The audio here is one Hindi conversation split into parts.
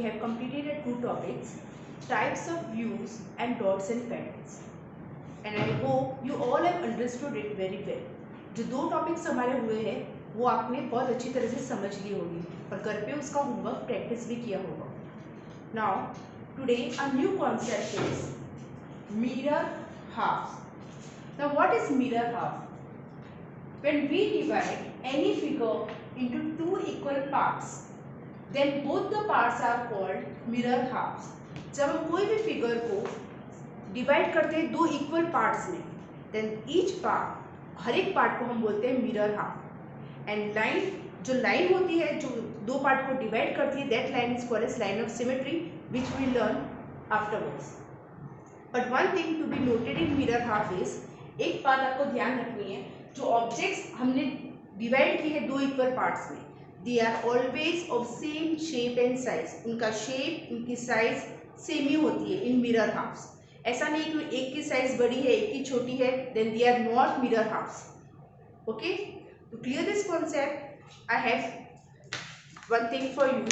have completed the two topics, types of views and dots and patterns. And I hope you all have understood it very well. जो दो टॉपिक्स हमारे हुए हैं वो आपने बहुत अच्छी तरह से समझ ली होगी और घर पे उसका होमवर्क प्रैक्टिस भी किया होगा. Now today a new concept is mirror halves. Now what is mirror half? When we divide any figure into two equal parts, then both the parts are called mirror halves. जब हम कोई भी फिगर को डिवाइड करते हैं दो इक्वल पार्ट्स में, देन ईच पार्ट, हर एक पार्ट को हम बोलते हैं मिरर हाफ. एंड लाइन, जो लाइन होती है जो दो पार्ट को डिवाइड करती है, that line is called as line of symmetry, which we learn afterwards. But one thing to be noted in mirror half is, एक बात आपको ध्यान रखनी है, जो ऑब्जेक्ट्स हमने डिवाइड किए हैं दो इक्वल पार्ट्स में, they are always of same shape and size. उनका शेप, उनकी साइज सेम ही होती है इन मिरर हाफ्स. ऐसा नहीं कि एक की साइज बड़ी है एक की छोटी है, then they are not mirror halves. Okay, to clear this concept I have one thing for you.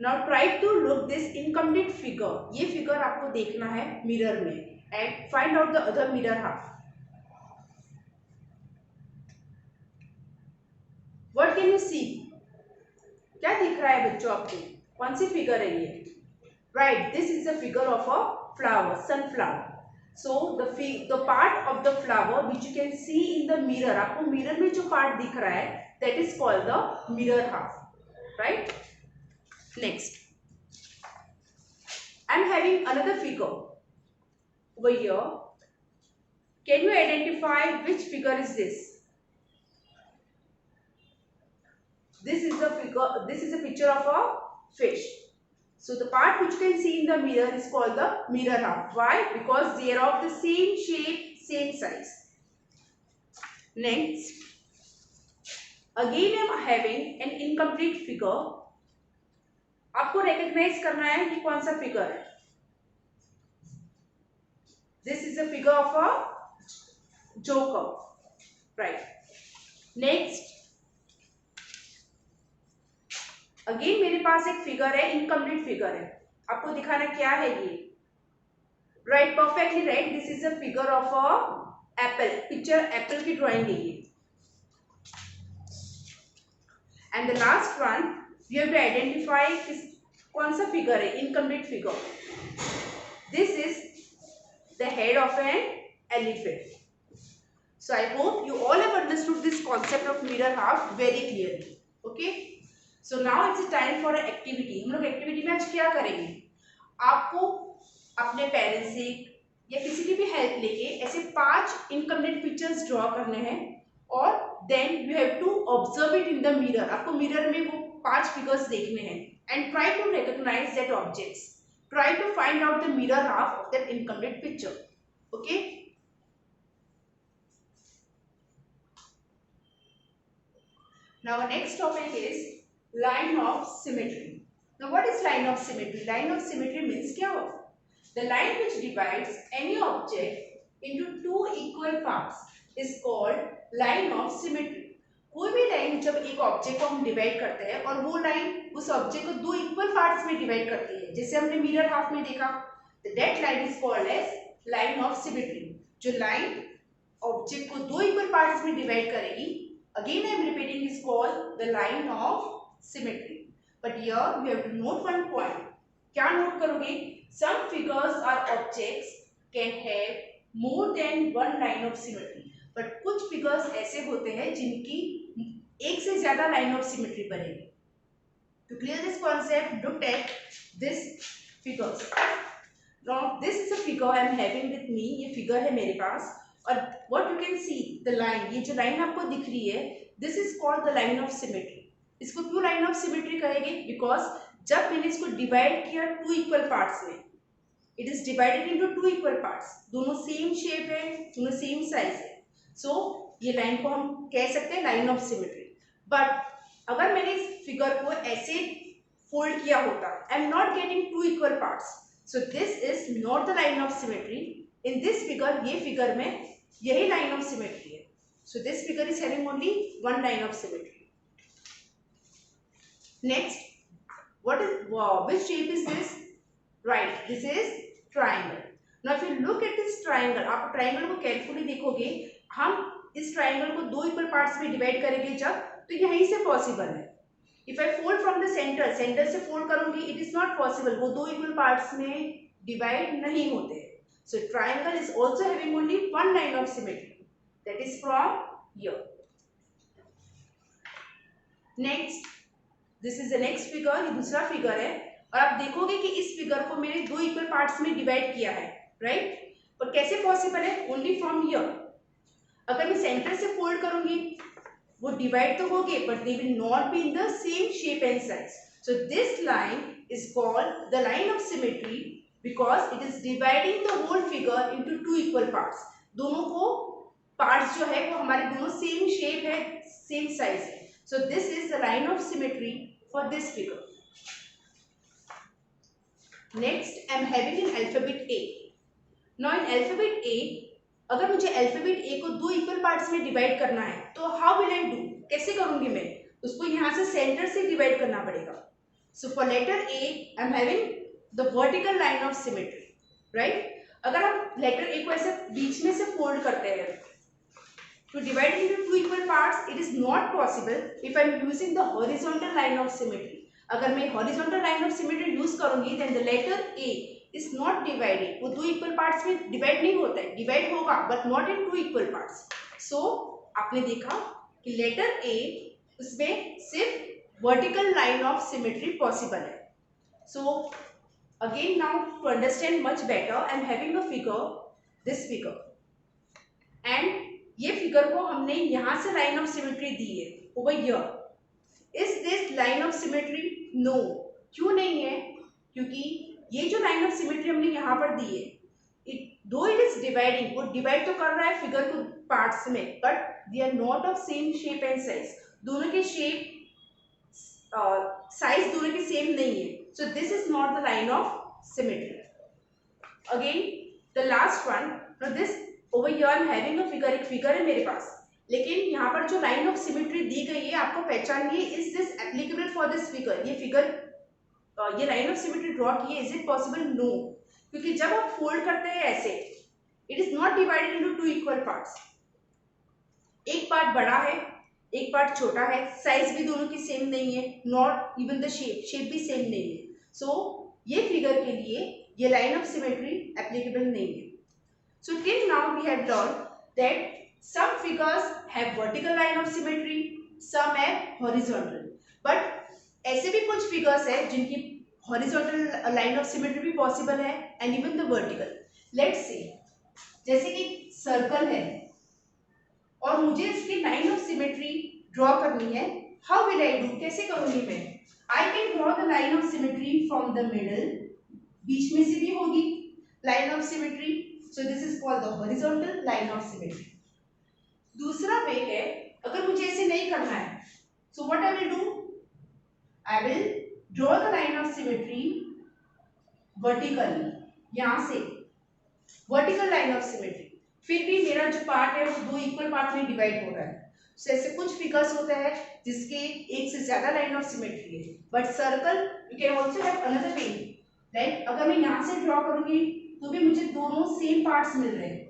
Now try to look this incomplete figure. ये फिगर आपको देखना है मिरर में and find out the other mirror half. What can you see? क्या दिख रहा है बच्चों आपको? कौन सी फिगर है ये? Right, this is the figure of a flower, sunflower. So the part of the flower which you can see in the mirror, आपको मिरर में जो पार्ट दिख रहा है that is called the mirror half. Right, next I am having another figure over here. Can you identify which figure is this? This is the figure, this is a picture of a fish. So the part which you can see in the mirror is called the mirror half. Why? Because they are of the same shape, same size. Next, again I am having an incomplete figure. आपको रेकग्नाइज करना है कि कौन सा फिगर है. This is a figure of a joker. Right, next again मेरे पास एक फिगर है, इनकम्प्लीट फिगर है. आपको दिखाना क्या है ये. Right, perfectly right, this is a figure of a Apple. Picture Apple की ड्राइंग है ये. And the last one you have to identify कौन सा फिगर है, incomplete figure. This is the head of an elephant. So I hope you all have understood this concept of mirror half very clearly. Okay, so now it's time for a activity. हम लोग एक्टिविटी में आज क्या करेंगे, आपको अपने पेरेंट्स से या किसी की भी हेल्प लेके ऐसे 5 इनकम्प्लीट पिक्चर्स ड्रॉ करने हैं और then you have to observe it in the mirror. आपको मिरर में वो 5 फिगर्स देखने हैं and try to recognise that objects. Try to find out the mirror half of that incomplete picture. Okay, now our next topic is line of symmetry. Now what is line of symmetry? Line of symmetry means क्या हो? The line which divides any object into two equal parts is called line of symmetry. कोई भी लाइन जब एक ऑब्जेक्ट को हम डिवाइड करते हैं और वो लाइन उस ऑब्जेक्ट को दो इक्वल पार्ट्स में डिवाइड करती है, जैसे हमने मिरर हाफ में देखा, that line is called as line of symmetry. जो लाइन ऑब्जेक्ट को दो इक्वल पार्ट्स में डिवाइड करेगी, again I am repeating, is called the line of symmetry. But here you have to note one point. क्या नोट करोगे? Some figures or objects can have more than one line of symmetry. But कुछ फिगर्स ऐसे होते हैं जिनकी एक से ज्यादा लाइन ऑफ सिमेट्री बनेगी. To clear this concept, look at this figures. Now this is a figure I am having with me. ये फिगर है मेरे पास और what you can see the line, ये जो लाइन आपको दिख रही है, this is called the line of symmetry. इसको क्यों लाइन ऑफ सिमेट्री कहेंगे? बिकॉज जब मैंने इसको डिवाइड किया टू इक्वल पार्ट्स में, it is divided into two equal parts, दोनों सेम शेप है, दोनों सेम साइज है. सो ये लाइन को हम कह सकते हैं लाइन ऑफ सिमेट्री. बट अगर मैंने इस फिगर को ऐसे फोल्ड किया होता, I am not getting two equal parts, so this is not the line of symmetry. In this figure, ये फिगर में यही लाइन ऑफ सिमेट्री है. So this figure is having only one line of symmetry. Next, which shape is this? Right, this is triangle. Now if you look at this triangle, आप ट्राइंगल को केयरफुली देखोगे, हम इस ट्राइंगल को दो इक्वल पार्ट्स में डिवाइड करेंगे जब, तो यहीं से पॉसिबल है. If I fold from the centre, centre से फोल्ड करूंगी, इट इज नॉट पॉसिबल, वो दो इक्वल पार्ट्स में डिवाइड नहीं होते. So triangle is also having only one line of symmetry, that is from here. Next, this is the next figure, ये दूसरा फिगर है, और आप देखोगे कि इस फिगर को मैंने दो इक्वल पार्ट्स में डिवाइड किया है, राइट? और कैसे पॉसिबल है? Only from here. अगर मैं सेंटर से फोल्ड करूंगी, वो डिवाइड तो होंगे, but they will not be in the same shape and size. So this line is called the line of symmetry because it is dividing the whole figure into two equal parts. दोनों को पार्ट्स जो है वो हमारे दोनों सेम शेप है, सेम साइज है. So this is the line of symmetry for this figure. Next, I am having an alphabet A. Now in alphabet A, अगर मुझे alphabet A को दो इक्वल पार्ट्स में डिवाइड करना है, तो how will I do? कैसे करूंगी मैं? उसको यहाँ से सेंटर से डिवाइड करना पड़ेगा. So for letter A, I am having the vertical line of symmetry, right? अगर हम letter A को ऐसे बीच में से फोल्ड करते हैं, to divide into two equal parts, it is not possible if I am using the horizontal line of symmetry. अगर मैं horizontal line of symmetry use करूंगी, then the letter A is not divided. वो दो इक्वल पार्ट्स में डिवाइड नहीं होता है, डिवाइड होगा but not in two equal parts. So आपने देखा कि लेटर ए, उसमें सिर्फ vertical line of symmetry possible है. So again now to understand much better, I am having a figure, this figure, and ये फिगर को हमने यहाँ से लाइन ऑफ सिमेट्री दी है over here. Is this line of symmetry? No. क्यों नहीं है? क्योंकि ये जो लाइन ऑफ सिमेट्री हमने यहाँ पर दी है, दो इट इज डिवाइडिंग, वो डिवाइड तो कर रहा है फिगर को पार्ट्स में, but they are not of same shape and size. दोनों के शेप साइज दोनों के सेम नहीं है. So this is not the line of symmetry. Again the last one, this over here I am having a figure, एक फिगर है मेरे पास, लेकिन यहाँ पर जो लाइन ऑफ सिमेट्री दी गई है आपको पहचानिए, is this applicable for this figure? ये फिगर, ये लाइन ऑफ सिमेट्री ड्रॉ की है, इज इट पॉसिबल? नो, क्योंकि जब आप फोल्ड करते हैं ऐसे, it is not divided into two equal parts. एक पार्ट बड़ा है, एक पार्ट छोटा है, साइज भी दोनों की सेम नहीं है, नॉट इवन द शेप भी सेम नहीं है. सो ये फिगर के लिए ये लाइन ऑफ सिमेट्री एप्लीकेबल नहीं है. So till now we have learn that some figures have vertical line of symmetry, some have horizontal, but ऐसे भी कुछ figures है जिनकी horizontal line of symmetry भी possible है and even the vertical. Let's say जैसे कि circle है और मुझे इसकी line of symmetry draw करनी है. How will I do? कैसे करूँगी मैं? I can draw the line of symmetry from the middle. बीच में से भी होगी line of symmetry. So this is called the horizontal line of symmetry. दूसरा वे है, अगर मुझे ऐसे नहीं करना है, so what I will do, I will draw the line of symmetry vertically, यहां से वर्टिकल लाइन ऑफ सिमेट्री. फिर भी मेरा जो पार्ट है वो दो इक्वल पार्ट में डिवाइड हो रहा है. सो ऐसे कुछ फिगर्स होते हैं जिसके एक से ज्यादा लाइन ऑफ सिमेट्री है, but circle you can also have another way. Like अगर मैं यहाँ से ड्रॉ करूंगी तो भी मुझे दोनों सेम पार्ट्स मिल रहे हैं.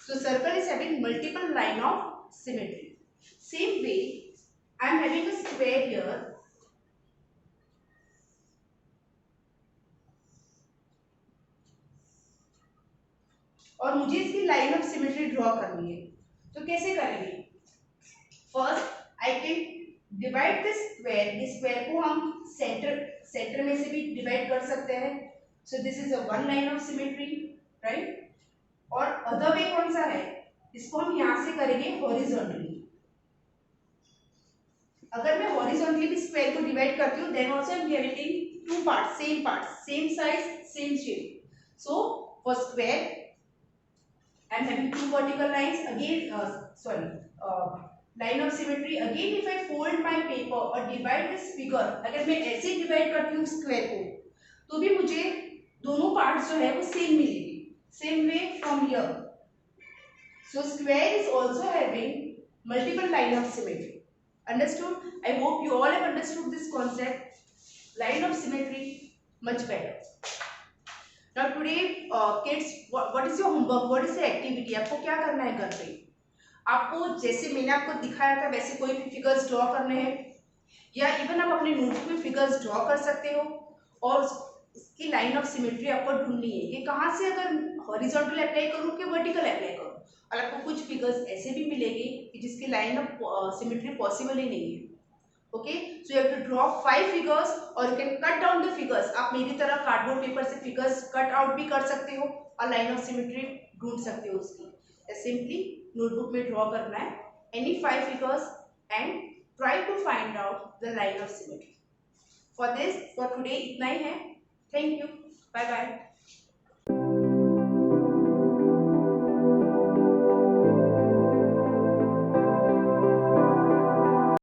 So circle is having multiple line of symmetry. Same way, I am having a square here. और मुझे इसकी लाइन ऑफ सिमेट्री ड्रॉ करनी है, तो कैसे करेंगे? First I can divide this square. इस स्क्वायर को हम सेंटर में से भी डिवाइड कर सकते हैं. सो this is a one line of symmetry, right? और अदर वे कौन सा है? इसको हम यहां से करेंगे हॉरिजॉन्टली. अगर मैं हॉरिजॉन्टली भी स्क्वायर को डिवाइड करती हूँ, then also I am getting two parts, same size, same shape. So for square I am having two vertical lines. Again line of symmetry. Again if I fold my paper और डिवाइड दिस फिगर, अगर मैं ऐसे डिवाइड करती हूँ स्क्वायर को, तो भी मुझे दोनों पार्ट्स जो है वो सेम मिलेगी. Same way from here. So square is also having multiple line of symmetry. Understood? I hope you all have understood this concept. Line of symmetry much better. Now today kids, what is your homework? What is the activity? आपको क्या करना है घर पे? आपको जैसे मैंने आपको दिखाया था वैसे कोई भी फिगर्स ड्रॉ करने हैं, या इवन आप अपने नोटबुक में फिगर्स ड्रॉ कर सकते हो, और इसकी लाइन ऑफ सिमेट्री आपको ढूंढनी है कि कहाँ से अगर हॉरिजॉन्टल अप्लाई करूँ कि वर्टिकल अप्लाई करूँ। और आपको कुछ फिगर्स ऐसे भी मिलेंगे कि जिसकी लाइन ऑफ सिमेट्री पॉसिबल ही नहीं है। Okay, so you have to draw 5 figures और you can cut down the figures. आप मेरी तरह कार्डबोर्ड पेपर से फिगर्स कट आउट भी कर सकते हो और लाइन ऑफ सिमेट्री ढूंढ सकते हो उसकी। सिंपली नोटबुक में ड्रॉ करना है any 5 figures and try to find out the line of symmetry. For this, for today इतना ही है। Thank you, bye bye.